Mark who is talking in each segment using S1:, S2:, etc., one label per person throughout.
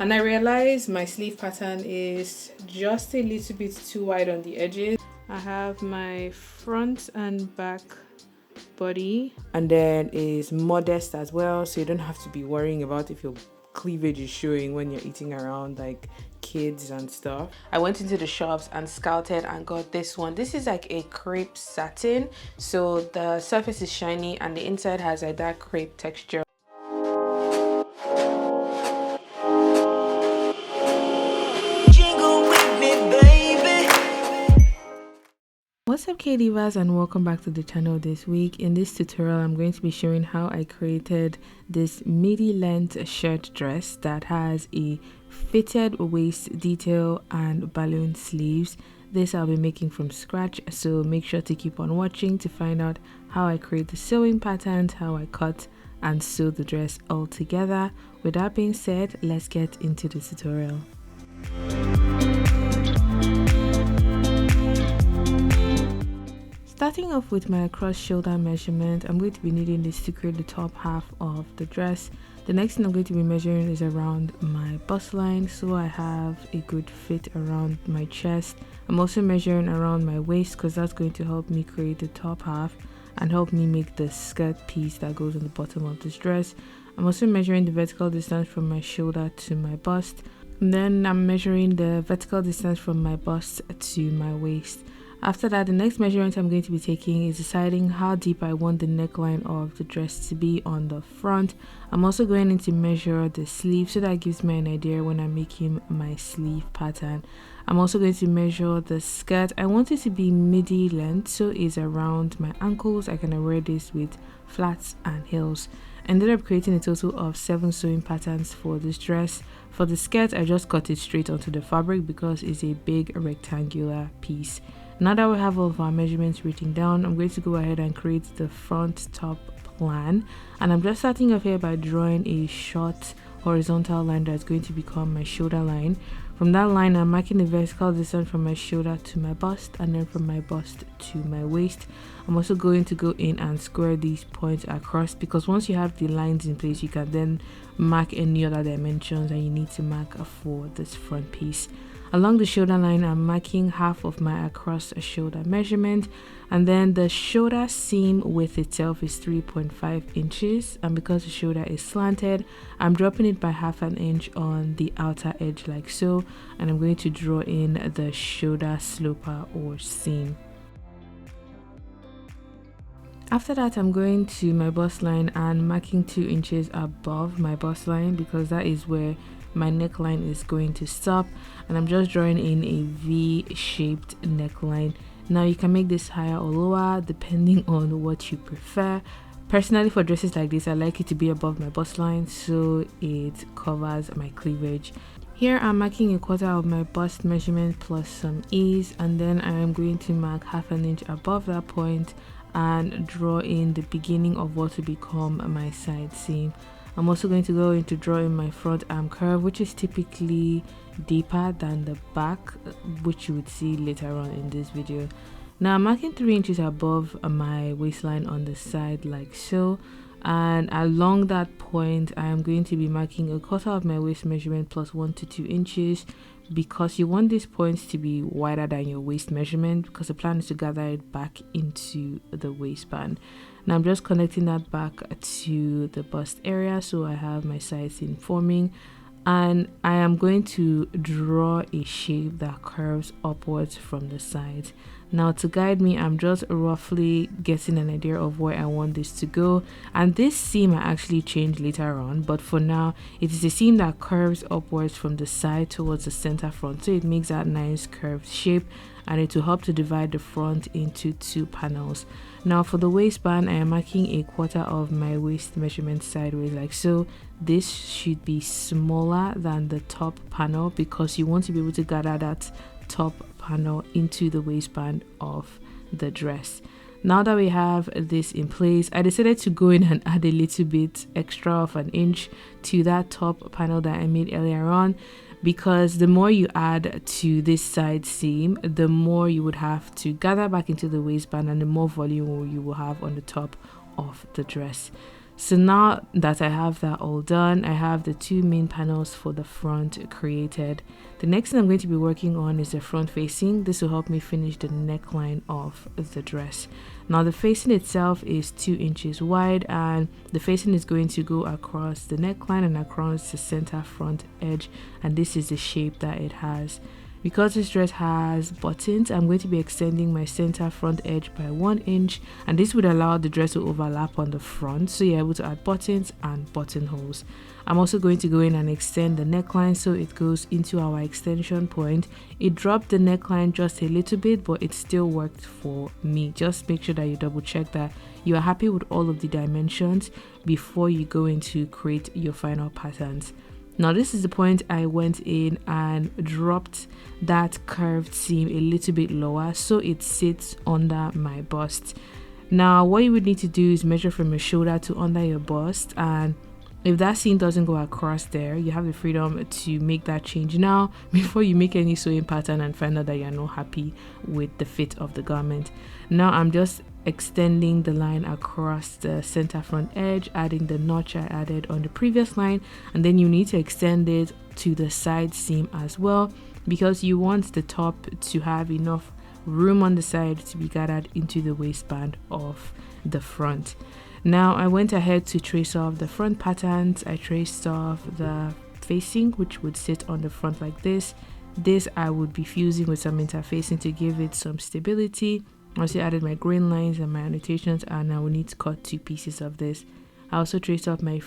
S1: And I realized my sleeve pattern is just a little bit too wide on the edges. I have my front and back body, and then is modest as well, so you don't have to be worrying about if your cleavage is showing when you're eating around like kids and stuff. I went into the shops and scouted and got this one. This is like a crepe satin, so the surface is shiny and the inside has a dark crepe texture. What's up, K-Divas, and welcome back to the channel. This week in this tutorial I'm going to be showing how I created this midi length shirt dress that has a fitted waist detail and balloon sleeves. This I'll be making from scratch, so make sure to keep on watching to find out how I create the sewing patterns, how I cut and sew the dress all together. With that being said, let's get into the tutorial. Starting off with my across shoulder measurement, I'm going to be needing this to create the top half of the dress. The next thing I'm going to be measuring is around my bust line, so I have a good fit around my chest. I'm also measuring around my waist because that's going to help me create the top half and help me make the skirt piece that goes on the bottom of this dress. I'm also measuring the vertical distance from my shoulder to my bust. And then I'm measuring the vertical distance from my bust to my waist. After that, the next measurement I'm going to be taking is deciding how deep I want the neckline of the dress to be on the front. I'm also going in to measure the sleeve, so that gives me an idea when I'm making my sleeve pattern. I'm also going to measure the skirt. I want it to be midi length, so it's around my ankles. I can wear this with flats and heels. I ended up creating a total of 7 sewing patterns for this dress. For the skirt, I just cut it straight onto the fabric because it's a big rectangular piece. Now that we have all of our measurements written down, I'm going to go ahead and create the front top plan. And I'm just starting off here by drawing a short horizontal line that's going to become my shoulder line. From that line, I'm marking the vertical distance from my shoulder to my bust, and then from my bust to my waist. I'm also going to go in and square these points across, because once you have the lines in place, you can then mark any other dimensions that you need to mark for this front piece. Along the shoulder line, I'm marking half of my across shoulder measurement, and then the shoulder seam width itself is 3.5 inches, and because the shoulder is slanted, I'm dropping it by half an inch on the outer edge like so, and I'm going to draw in the shoulder sloper or seam. After that, I'm going to my bust line and marking 2 inches above my bust line, because that is where my neckline is going to stop, and I'm just drawing in a V-shaped neckline. Now you can make this higher or lower depending on what you prefer. Personally, for dresses like this, I like it to be above my bust line so it covers my cleavage. Here I'm marking 1/4 of my bust measurement plus some ease, and then I am going to mark half an inch above that point and draw in the beginning of what will become my side seam. I'm also going to go into drawing my front arm curve, which is typically deeper than the back, which you would see later on in this video. Now I'm marking 3 inches above my waistline on the side like so, and along that point I am going to be marking 1/4 of my waist measurement plus 1 to 2 inches, because you want these points to be wider than your waist measurement, because the plan is to gather it back into the waistband. Now I'm just connecting that back to the bust area, so I have my side seam forming, and I am going to draw a shape that curves upwards from the sides. Now to guide me, I'm just roughly getting an idea of where I want this to go, and this seam I actually change later on, but for now it is a seam that curves upwards from the side towards the center front, so it makes that nice curved shape, and it will help to divide the front into 2 panels. Now for the waistband, I am marking 1/4 of my waist measurement sideways like so. This should be smaller than the top panel, because you want to be able to gather that top panel into the waistband of the dress. Now that we have this in place, I decided to go in and add a little bit extra of an inch to that top panel that I made earlier on, because the more you add to this side seam, the more you would have to gather back into the waistband, and the more volume you will have on the top of the dress. So now that I have that all done, I have the two main panels for the front created. The next thing I'm going to be working on is the front facing. This will help me finish the neckline of the dress. Now the facing itself is 2 inches wide, and the facing is going to go across the neckline and across the center front edge, and this is the shape that it has. Because this dress has buttons, I'm going to be extending my center front edge by 1 inch, and this would allow the dress to overlap on the front, so you're able to add buttons and buttonholes. I'm also going to go in and extend the neckline so it goes into our extension point. It dropped the neckline just a little bit, but it still worked for me. Just make sure that you double check that you are happy with all of the dimensions before you go in to create your final patterns. Now this is the point I went in and dropped that curved seam a little bit lower so it sits under my bust. Now what you would need to do is measure from your shoulder to under your bust, and if that seam doesn't go across there, you have the freedom to make that change now before you make any sewing pattern and find out that you're not happy with the fit of the garment. Now I'm just extending the line across the center front edge, adding the notch I added on the previous line, and then you need to extend it to the side seam as well, because you want the top to have enough room on the side to be gathered into the waistband of the front. Now I went ahead to trace off the front patterns. I traced off the facing, which would sit on the front like this. This I would be fusing with some interfacing to give it some stability. I also added my grain lines and my annotations, and I will need to cut 2 pieces of this. I also traced off my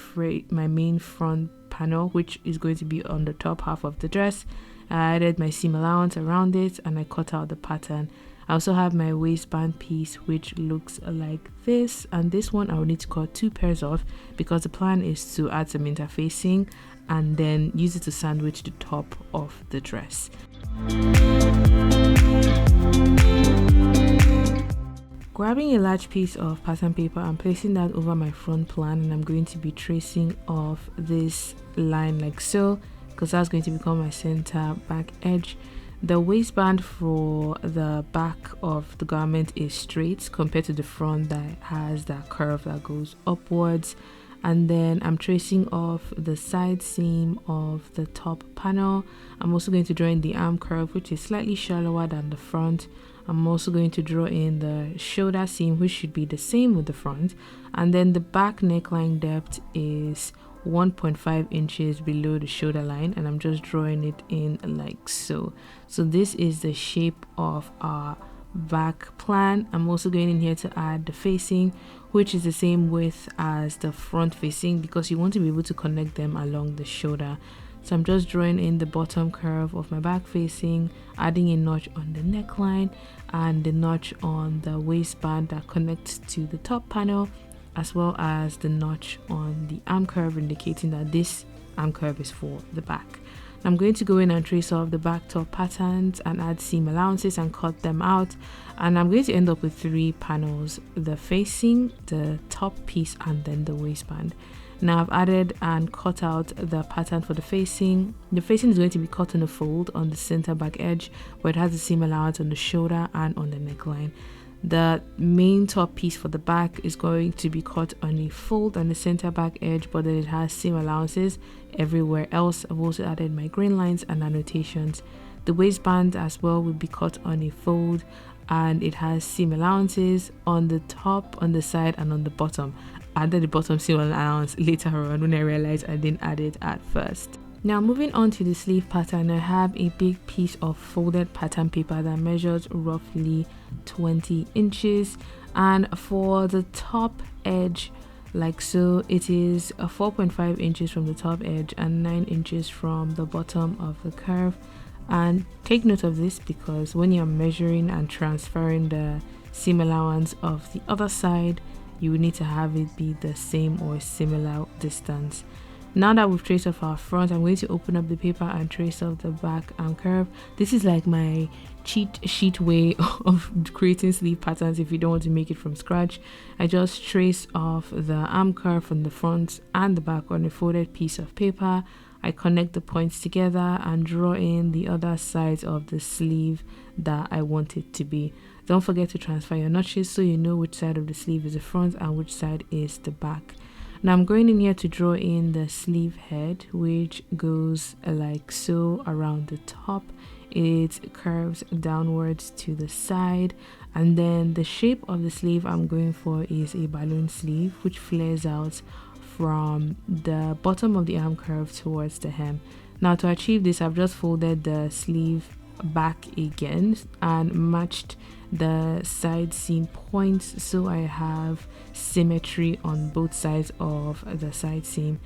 S1: main front panel, which is going to be on the top half of the dress. I added my seam allowance around it, and I cut out the pattern. I also have my waistband piece, which looks like this, and this one I will need to cut 2 pairs of because the plan is to add some interfacing and then use it to sandwich the top of the dress. Grabbing a large piece of pattern paper and placing that over my front plan, and I'm going to be tracing off this line like so, because that's going to become my center back edge. The waistband for the back of the garment is straight compared to the front that has that curve that goes upwards. And then I'm tracing off the side seam of the top panel. I'm also going to draw in the arm curve, which is slightly shallower than the front. I'm also going to draw in the shoulder seam, which should be the same with the front. And then the back neckline depth is 1.5 inches below the shoulder line, and I'm just drawing it in like so. So this is the shape of our back plan. I'm also going in here to add the facing, which is the same width as the front facing because you want to be able to connect them along the shoulder. So I'm just drawing in the bottom curve of my back facing, adding a notch on the neckline and the notch on the waistband that connects to the top panel, as well as the notch on the arm curve, indicating that this arm curve is for the back. I'm going to go in and trace off the back top patterns and add seam allowances and cut them out, and I'm going to end up with 3 panels: the facing, the top piece, and then the waistband. Now I've added and cut out the pattern for the facing. The facing is going to be cut on a fold on the center back edge, where it has the seam allowance on the shoulder and on the neckline. The main top piece for the back is going to be cut on a fold on the center back edge, but then it has seam allowances everywhere else. I've also added my grain lines and annotations. The waistband as well will be cut on a fold, and it has seam allowances on the top, on the side, and on the bottom. I added the bottom seam allowance later on when I realized I didn't add it at first. Now moving on to the sleeve pattern, I have a big piece of folded pattern paper that measures roughly 20 inches, and for the top edge like so, it is 4.5 inches from the top edge and 9 inches from the bottom of the curve. And take note of this because when you're measuring and transferring the seam allowance of the other side, you will need to have it be the same or similar distance. Now that we've traced off our front, I'm going to open up the paper and trace off the back arm curve. This is like my cheat sheet way of creating sleeve patterns if you don't want to make it from scratch. I just trace off the arm curve from the front and the back on a folded piece of paper. I connect the points together and draw in the other sides of the sleeve that I want it to be. Don't forget to transfer your notches so you know which side of the sleeve is the front and which side is the back. Now I'm going in here to draw in the sleeve head, which goes like so around the top. It curves downwards to the side, and then the shape of the sleeve I'm going for is a balloon sleeve, which flares out from the bottom of the arm curve towards the hem. Now to achieve this, I've just folded the sleeve back again and matched the side seam points so I have symmetry on both sides of the side seam.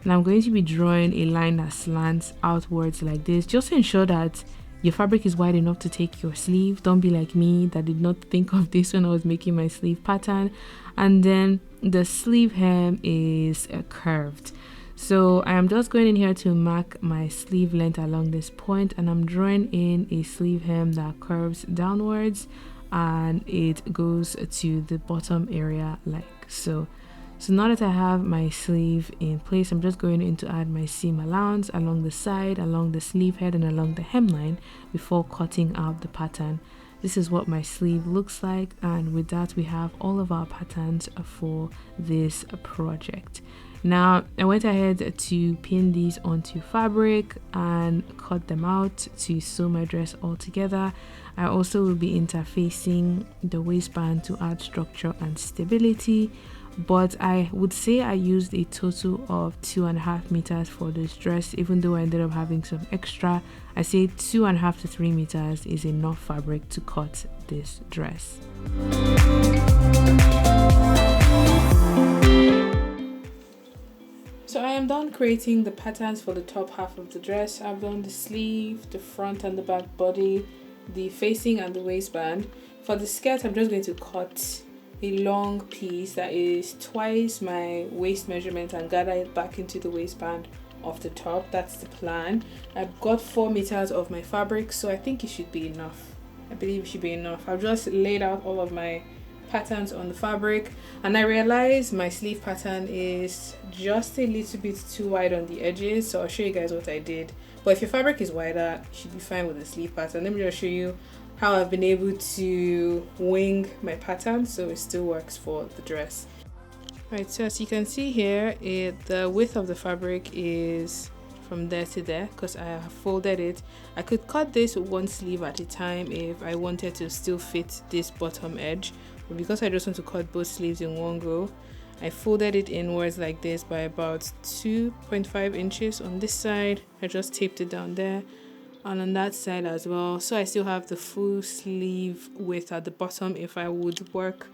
S1: And I'm going to be drawing a line that slants outwards like this, just to ensure that your fabric is wide enough to take your sleeve. Don't be like me that did not think of this when I was making my sleeve pattern. And then the sleeve hem is curved. So I am just going in here to mark my sleeve length along this point, and I'm drawing in a sleeve hem that curves downwards and it goes to the bottom area like so. So now that I have my sleeve in place, I'm just going in to add my seam allowance along the side, along the sleeve head, and along the hemline before cutting out the pattern. This is what my sleeve looks like, and with that we have all of our patterns for this project. Now I went ahead to pin these onto fabric and cut them out to sew my dress all together. I also will be interfacing the waistband to add structure and stability, but I would say I used a total of 2.5 meters for this dress, even though I ended up having some extra. I say 2.5 to 3 meters is enough fabric to cut this dress. So I am done creating the patterns for the top half of the dress. I've done the sleeve, the front and the back body, the facing and the waistband. For the skirt, I'm just going to cut a long piece that is twice my waist measurement and gather it back into the waistband of the top. That's the plan. I've got 4 meters of my fabric, so I think it should be enough. I believe it should be enough. I've just laid out all of my patterns on the fabric, and I realized my sleeve pattern is just a little bit too wide on the edges, so I'll show you guys what I did. But if your fabric is wider, you should be fine with the sleeve pattern. Let me just show you how I've been able to wing my pattern so it still works for the dress. Right, so as you can see here, the width of the fabric is from there to there because I have folded it. I could cut this one sleeve at a time if I wanted to still fit this bottom edge, but because I just want to cut both sleeves in one go, I folded it inwards like this by about 2.5 inches on this side. I just taped it down there and on that side as well, so I still have the full sleeve width at the bottom if I would work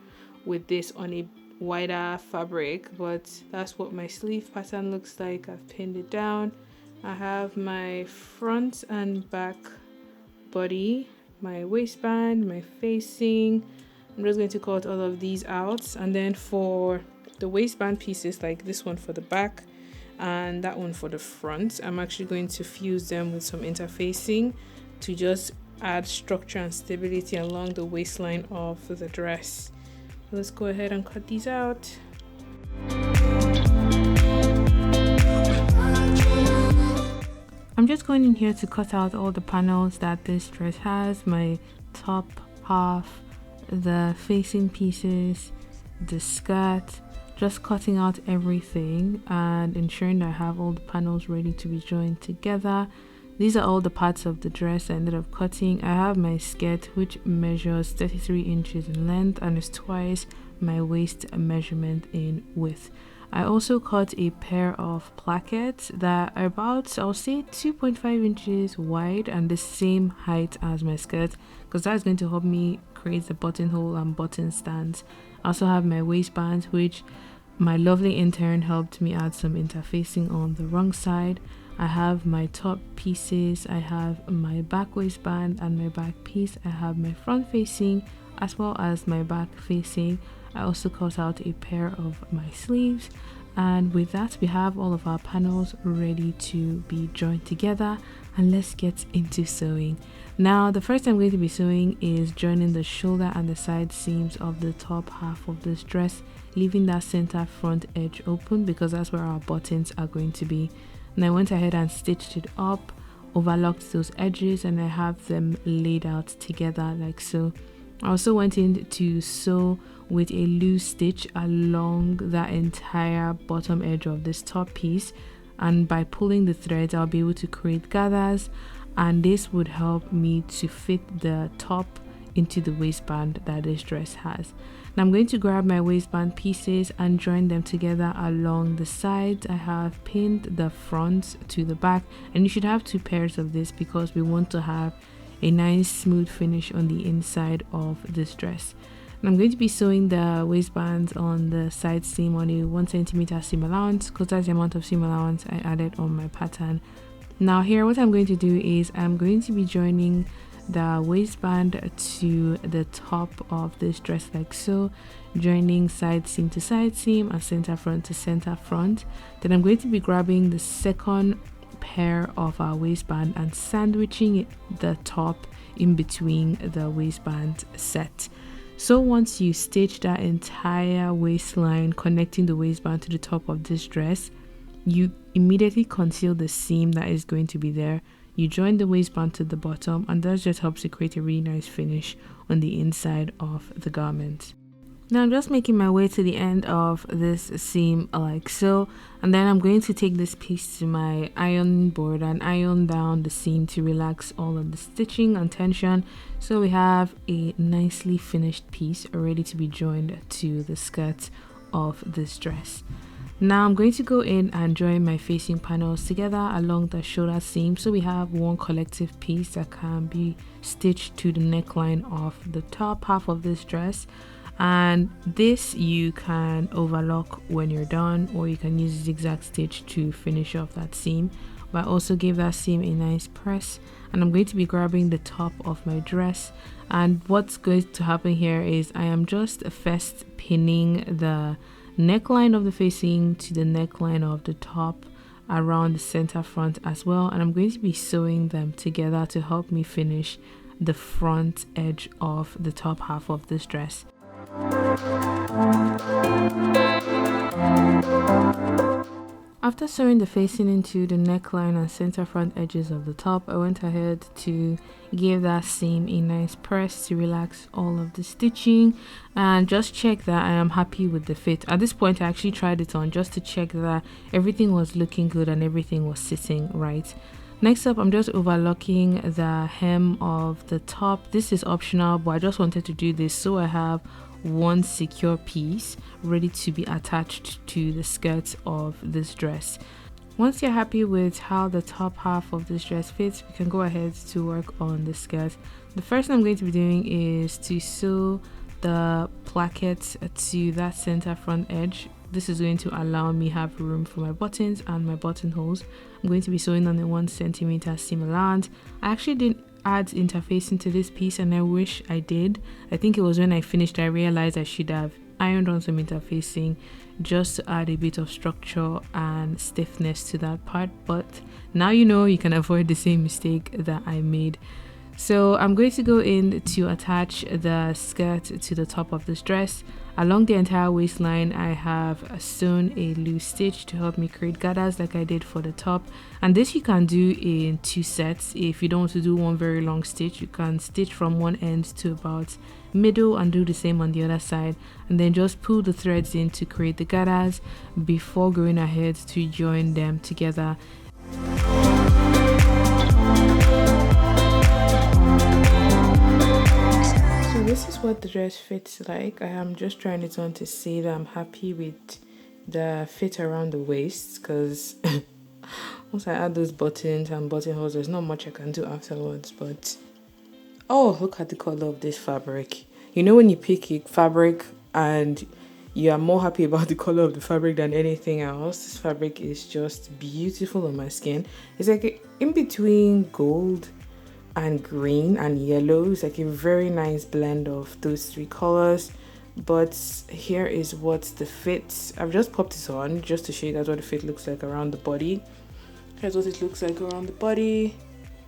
S1: with this on a wider fabric. But that's what my sleeve pattern looks like. I've pinned it down. I have my front and back body, my waistband, my facing. I'm just going to cut all of these out, and then for the waistband pieces, like this one for the back and that one for the front, I'm actually going to fuse them with some interfacing to just add structure and stability along the waistline of the dress. Let's go ahead and cut these out. I'm just going in here to cut out all the panels that this dress has, my top half, the facing pieces, the skirt, just cutting out everything and ensuring that I have all the panels ready to be joined together. These are all the parts of the dress I ended up cutting. I have my skirt, which measures 33 inches in length and is twice my waist measurement in width. I also cut a pair of plackets that are about, I'll say, 2.5 inches wide and the same height as my skirt, because that's going to help me create the buttonhole and button stands. I also have my waistband, which my lovely intern helped me add some interfacing on the wrong side. I have my top pieces, I have my back waistband and my back piece, I have my front facing as well as my back facing. I also cut out a pair of my sleeves, and with that we have all of our panels ready to be joined together, and let's get into sewing. Now the first I'm going to be sewing is joining the shoulder and the side seams of the top half of this dress, leaving that center front edge open because that's where our buttons are going to be. And I went ahead and stitched it up, overlocked those edges, and I have them laid out together like so. I also went in to sew with a loose stitch along that entire bottom edge of this top piece, and by pulling the threads I'll be able to create gathers, and this would help me to fit the top into the waistband that this dress has. Now I'm going to grab my waistband pieces and join them together along the sides. I have pinned the front to the back, and you should have 2 pairs of this because we want to have a nice smooth finish on the inside of this dress. And I'm going to be sewing the waistbands on the side seam on a 1 centimeter seam allowance because that's the amount of seam allowance I added on my pattern. Now here what I'm going to do is I'm going to be joining the waistband to the top of this dress like so, joining side seam to side seam and center front to center front. Then I'm going to be grabbing the second pair of our waistband and sandwiching the top in between the waistband set. So once you stitch that entire waistline connecting the waistband to the top of this dress, you immediately conceal the seam that is going to be there. You join the waistband to the bottom, and that just helps to create a really nice finish on the inside of the garment. Now I'm just making my way to the end of this seam like so, and then I'm going to take this piece to my ironing board and iron down the seam to relax all of the stitching and tension, so we have a nicely finished piece ready to be joined to the skirt of this dress. Now I'm going to go in and join my facing panels together along the shoulder seam, so we have one collective piece that can be stitched to the neckline of the top half of this dress. And this you can overlock when you're done, or you can use a zigzag stitch to finish off that seam. But I also give that seam a nice press, and I'm going to be grabbing the top of my dress. And what's going to happen here is I am just first pinning the neckline of the facing to the neckline of the top around the center front as well, and I'm going to be sewing them together to help me finish the front edge of the top half of this dress. After sewing the facing into the neckline and center front edges of the top, I went ahead to give that seam a nice press to relax all of the stitching and just check that I am happy with the fit. At this point I actually tried it on just to check that everything was looking good and everything was sitting right. Next up, I'm just overlocking the hem of the top. This is optional, but I just wanted to do this so I have one secure piece ready to be attached to the skirt of this dress. Once you're happy with how the top half of this dress fits, we can go ahead to work on the skirt. The first thing I'm going to be doing is to sew the placket to that center front edge. This is going to allow me have room for my buttons and my buttonholes. I'm going to be sewing on the 1 centimeter seam allowance. I actually didn't add interfacing to this piece, and I wish I did. I think it was when I finished I realized I should have ironed on some interfacing just to add a bit of structure and stiffness to that part, but now you know you can avoid the same mistake that I made. So I'm going to go in to attach the skirt to the top of this dress. Along the entire waistline I have sewn a loose stitch to help me create gathers like I did for the top, and this you can do in 2 sets. If you don't want to do one very long stitch, you can stitch from one end to about middle and do the same on the other side, and then just pull the threads in to create the gathers before going ahead to join them together. This is what the dress fits like. I am just trying it on to see that I'm happy with the fit around the waist, because once I add those buttons and buttonholes, there's not much I can do afterwards. But oh, look at the color of this fabric. You know when you pick a fabric and you are more happy about the color of the fabric than anything else? This fabric is just beautiful on my skin. It's like in between gold and green and yellow. It's like a very nice blend of those 3 colors. But here is what the fit. I've just popped this on just to show you guys what the fit looks like around the body. Here's what it looks like around the body.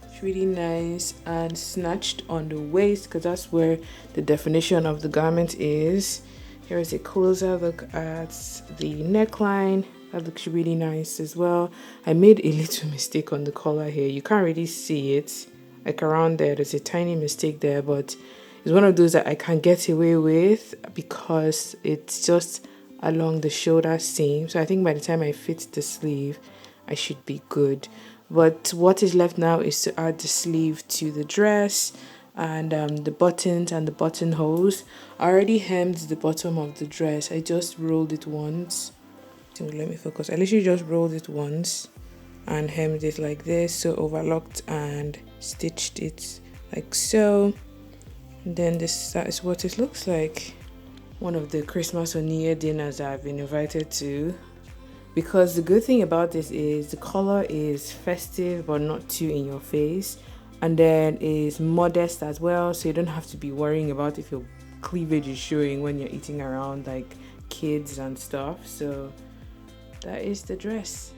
S1: It's really nice and snatched on the waist, because that's where the definition of the garment is. Here is a closer look at the neckline. That looks really nice as well. I made a little mistake on the collar here. You can't really see it. Like around there's a tiny mistake there, but It's one of those that I can get away with because it's just along the shoulder seam. So I think by the time I fit the sleeve, I should be good. But what is left now is to add the sleeve to the dress and the buttons and the buttonholes. I already hemmed the bottom of the dress. I just rolled it once. So let me focus. I literally just rolled it once and hemmed it like this, so overlocked and stitched it like so. And then that is what it looks like. One of the Christmas or New Year dinners I've been invited to, because the good thing about this is the color is festive but not too in your face, and then is modest as well, so you don't have to be worrying about if your cleavage is showing when you're eating around like kids and stuff. So that is the dress.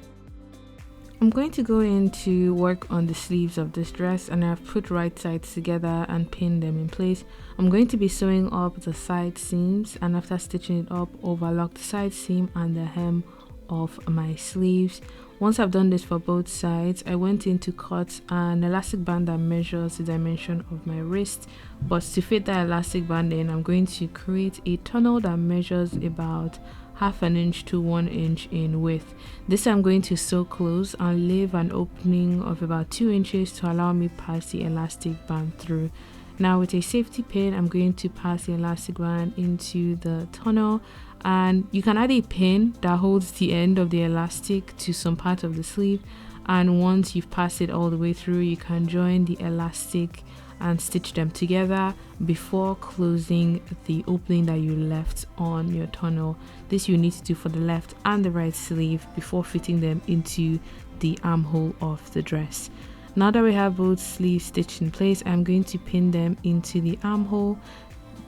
S1: I'm going to go in to work on the sleeves of this dress, and I've put right sides together and pinned them in place. I'm going to be sewing up the side seams, and after stitching it up, overlock the side seam and the hem of my sleeves. Once I've done this for both sides, I went in to cut an elastic band that measures the dimension of my wrist, but to fit that elastic band in, I'm going to create a tunnel that measures about 1/2 inch to 1 inch in width. This I'm going to sew close and leave an opening of about 2 inches to allow me pass the elastic band through. Now with a safety pin, I'm going to pass the elastic band into the tunnel, and you can add a pin that holds the end of the elastic to some part of the sleeve, and once you've passed it all the way through, you can join the elastic and stitch them together before closing the opening that you left on your tunnel. This you need to do for the left and the right sleeve before fitting them into the armhole of the dress. Now that we have both sleeves stitched in place, I'm going to pin them into the armhole,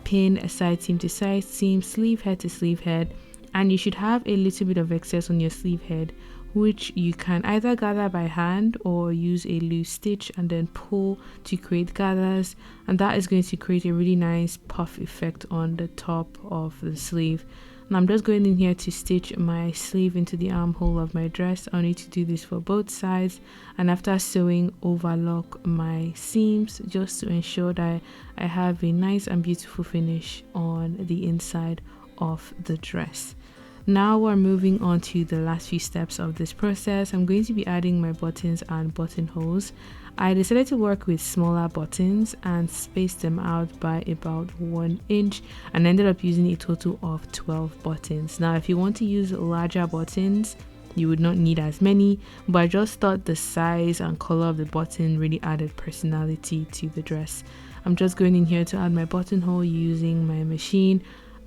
S1: pin a side seam to side seam, sleeve head to sleeve head, and you should have a little bit of excess on your sleeve head, which you can either gather by hand or use a loose stitch and then pull to create gathers, and that is going to create a really nice puff effect on the top of the sleeve. And I'm just going in here to stitch my sleeve into the armhole of my dress. I'll need to do this for both sides, and after sewing, overlock my seams just to ensure that I have a nice and beautiful finish on the inside of the dress. Now we're moving on to the last few steps of this process. I'm going to be adding my buttons and buttonholes. I decided to work with smaller buttons and space them out by about 1 inch, and ended up using a total of 12 buttons. Now if you want to use larger buttons, you would not need as many, but I just thought the size and color of the button really added personality to the dress. I'm just going in here to add my buttonhole using my machine.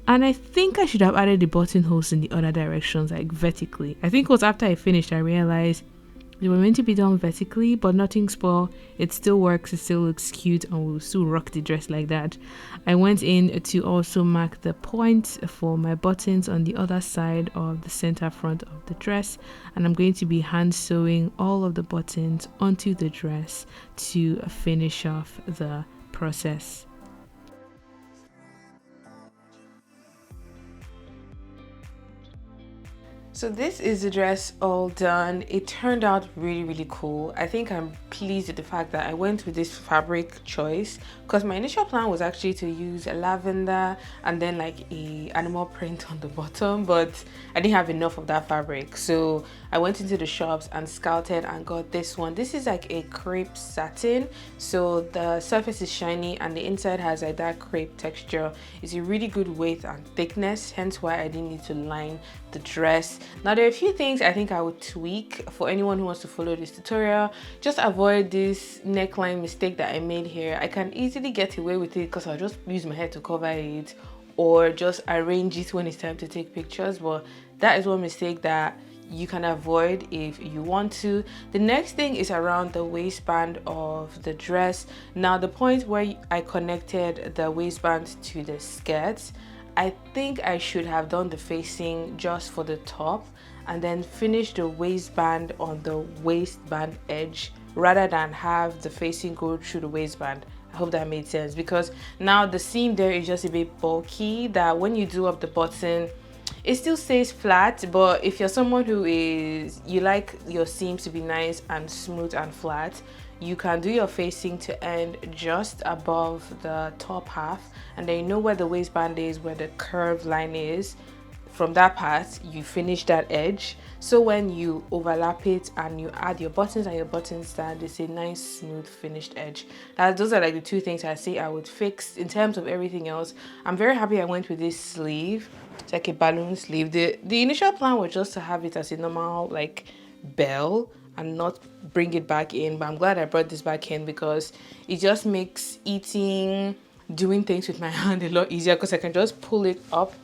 S1: And I think I should have added the buttonholes in the other directions, like vertically. I think it was after I finished I realized they were meant to be done vertically, but nothing spoil. It still works, it still looks cute, and we'll still rock the dress like that. I went in to also mark the point for my buttons on the other side of the center front of the dress, and I'm going to be hand sewing all of the buttons onto the dress to finish off the process. So this is the dress all done. It turned out really cool. I think I'm pleased with the fact that I went with this fabric choice, because my initial plan was actually to use a lavender and then like a animal print on the bottom, but I didn't have enough of that fabric, so I went into the shops and scouted and got this one. This is like a crepe satin, so the surface is shiny and the inside has like that crepe texture. It's a really good weight and thickness, hence why I didn't need to line the dress. Now there are a few things I think I would tweak for anyone who wants to follow this tutorial. Just avoid this neckline mistake that I made here. I can easily get away with it because I'll just use my hair to cover it or just arrange it when it's time to take pictures, but that is one mistake that you can avoid if you want to. The next thing is around the waistband of the dress. Now the point where I connected the waistband to the skirt, I think I should have done the facing just for the top and then finish the waistband on the waistband edge rather than have the facing go through the waistband. I hope that made sense, because now the seam there is just a bit bulky that when you do up the button, it still stays flat. But if you're someone who is, you like your seams to be nice and smooth and flat, you can do your facing to end just above the top half, and then you know where the waistband is, where the curved line is. From that part, you finish that edge, so when you overlap it and you add your buttons and your button stand, it's a nice smooth finished edge. Those are like the two things I say I would fix. In terms of everything else, I'm very happy I went with this sleeve. It's like a balloon sleeve. The initial plan was just to have it as a normal like bell and not bring it back in, but I'm glad I brought this back in because it just makes doing things with my hand a lot easier, because I can just pull it up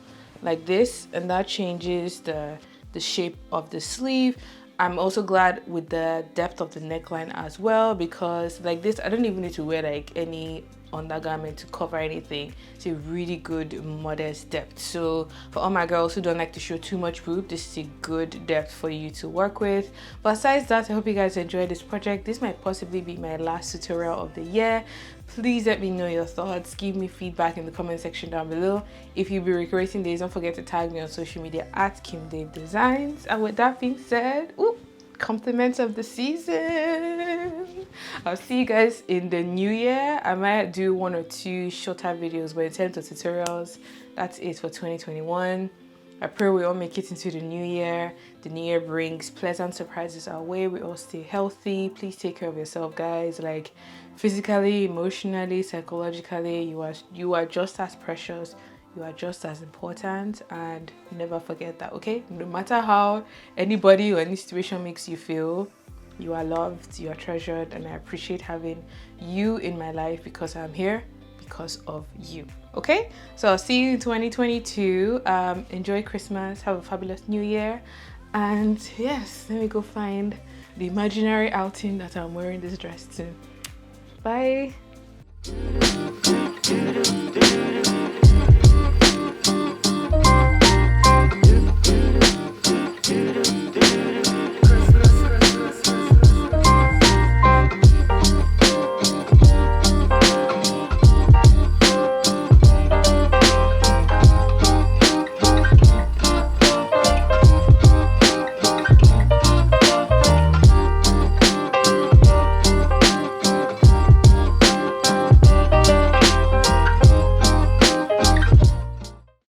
S1: like this, and that changes the shape of the sleeve. I'm also glad with the depth of the neckline as well, because like this I don't even need to wear like any undergarment to cover anything. It's a really good modest depth. So for all my girls who don't like to show too much boob, this is a good depth for you to work with. But besides that, I hope you guys enjoyed this project. This might possibly be my last tutorial of the year. Please let me know your thoughts. Give me feedback in the comment section down below. If you'll be recreating these, don't forget to tag me on social media at KimDaveDesigns. And with that being said, compliments of the season. I'll see you guys in the new year. I might do 1 or 2 shorter videos, but in terms of tutorials, that's it for 2021. I pray we all make it into the new year. The new year brings pleasant surprises our way. We all stay healthy. Please take care of yourself, guys. Like physically, emotionally, psychologically, you are just as precious. You are just as important, and never forget that, okay? No matter how anybody or any situation makes you feel, you are loved, you are treasured, and I appreciate having you in my life because I'm here because of you, okay? So I'll see you in 2022. Enjoy Christmas, have a fabulous new year, and yes, let me go find the imaginary outing that I'm wearing this dress to. Bye.